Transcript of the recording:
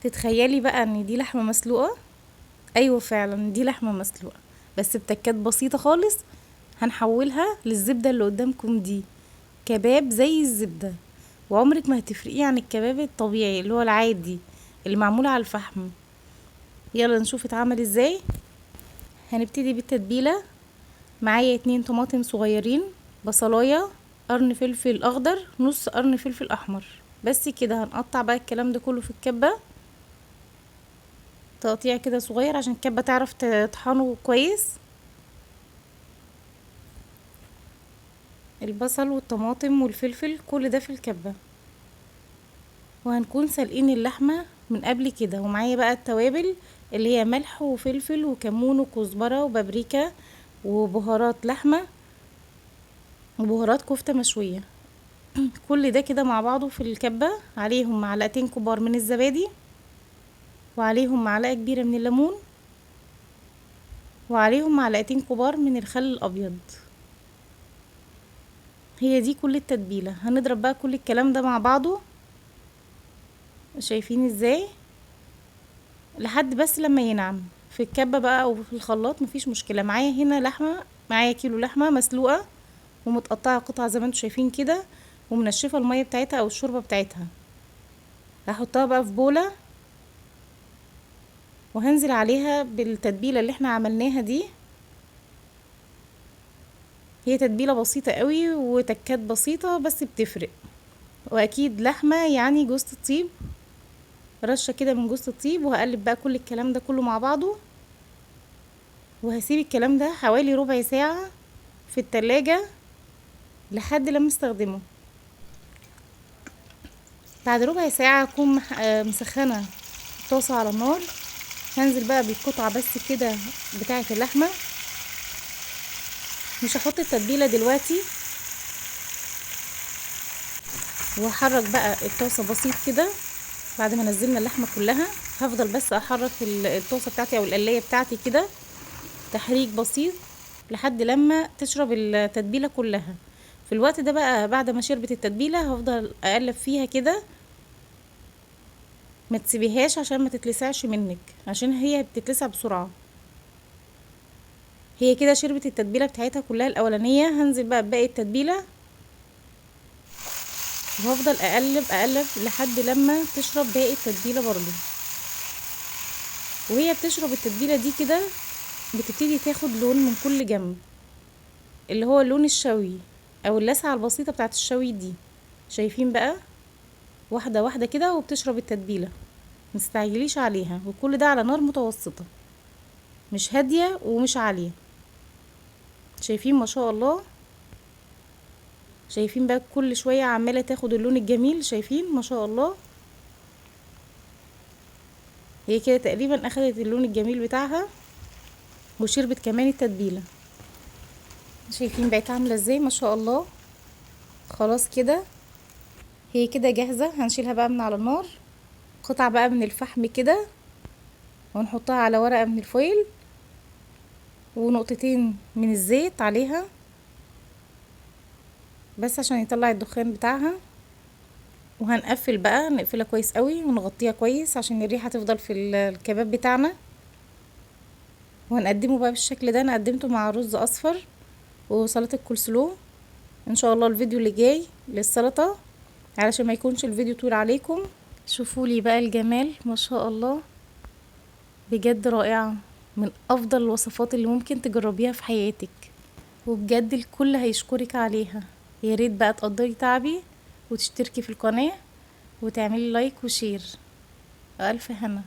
تتخيلي بقى ان دي لحمة مسلوقة؟ ايوه فعلا دي لحمة مسلوقة، بس بتكات بسيطة خالص. هنحولها للزبدة اللي قدامكم دي، كباب زي الزبدة، وعمرك ما هتفرقيه عن الكباب الطبيعي اللي هو العادي اللي معمول على الفحم. يلا نشوف اتعمل ازاي. هنبتدي بالتتبيلة. معايا 2 طماطم صغيرين، بصلاية، قرن فلفل اخضر، نص قرن فلفل احمر. بس كده. هنقطع بقى الكلام ده كله في الكبة تقطيع كده صغير عشان الكبة تعرف تطحنه كويس. البصل والطماطم والفلفل كل ده في الكبة. وهنكون سالقين اللحمة من قبل كده. ومعايا بقى التوابل اللي هي ملح وفلفل وكمون وكزبرة وبابريكا وبهارات لحمة وبهارات كفتة مشوية. كل ده كده مع بعضه في الكبة. عليهم معلقتين كبار من الزبادي، وعليهم معلقة كبيرة من الليمون، وعليهم معلقتين كبار من الخل الأبيض. هي دي كل التتبيلة. هنضرب بقى كل الكلام ده مع بعضه، شايفين ازاي؟ لحد بس لما ينعم في الكبة بقى او في الخلاط مفيش مشكلة. معايا هنا لحمة، معايا كيلو لحمة مسلوقة ومتقطعة قطع زي ما انتوا شايفين كده، ومنشفة المية بتاعتها او الشوربة بتاعتها. هحطها بقى في بولة، وهنزل عليها بالتتبيلة اللي احنا عملناها دي. هي تتبيلة بسيطة قوي وتكات بسيطة بس بتفرق. واكيد لحمة يعني جوز الطيب، رشة كده من جوز الطيب. وهقلب بقى كل الكلام ده كله مع بعضه، وهسيب الكلام ده حوالي ربع ساعة في التلاجة لحد لما استخدمه. بعد ربع ساعة اكون مسخنة الطاسة على النار. هنزل بقى بالقطعة بس كده بتاعة اللحمة. مش هحط التتبيلة دلوقتي، وهحرك بقى الطاسة بسيط كده. بعد ما نزلنا اللحمة كلها هفضل بس احرك الطاسة بتاعتي او القلاية بتاعتي كده تحريك بسيط لحد لما تشرب التتبيلة كلها. في الوقت ده بقى بعد ما شربت التتبيلة هفضل اقلب فيها كده، ما تسيبيهاش عشان ما تتلسعش منك، عشان هي بتتلسع بسرعة. هي كده شربت التتبيلة بتاعتها كلها الاولانية. هنزل بقى بباقي التتبيلة، وهفضل اقلب اقلب لحد لما تشرب باقي التتبيلة برضو. وهي بتشرب التتبيلة دي كده بتبتدي تاخد لون من كل جنب، اللي هو لون الشوي او اللسعة البسيطة بتاعت الشوي دي. شايفين بقى؟ واحدة واحدة كده وبتشرب التتبيلة. مستعجليش عليها، وكل ده على نار متوسطة، مش هادية ومش عالية. شايفين ما شاء الله؟ شايفين بقى كل شوية عمالة تاخد اللون الجميل؟ شايفين ما شاء الله؟ هي كده تقريبا اخدت اللون الجميل بتاعها وشربت كمان التتبيلة. شايفين بقت عاملة ازاي؟ ما شاء الله. خلاص كده هي كده جاهزة. هنشيلها بقى من على النار، قطع بقى من الفحم كده، ونحطها على ورقة من الفويل ونقطتين من الزيت عليها بس عشان يطلع الدخان بتاعها. وهنقفل بقى، نقفلها كويس قوي ونغطيها كويس عشان الريحة تفضل في الكباب بتاعنا. وهنقدمه بقى بالشكل ده. انا قدمته مع رز اصفر وسلطة الكولسلو. ان شاء الله الفيديو اللي جاي للسلطة علشان ما يكونش الفيديو طول عليكم. شوفوا لي بقى الجمال ما شاء الله، بجد رائعة. من افضل الوصفات اللي ممكن تجربيها في حياتك، وبجد الكل هيشكرك عليها. يا ريت بقى تقدري تعبي وتشتركي في القناة وتعملي لايك وشير. ألف هنا.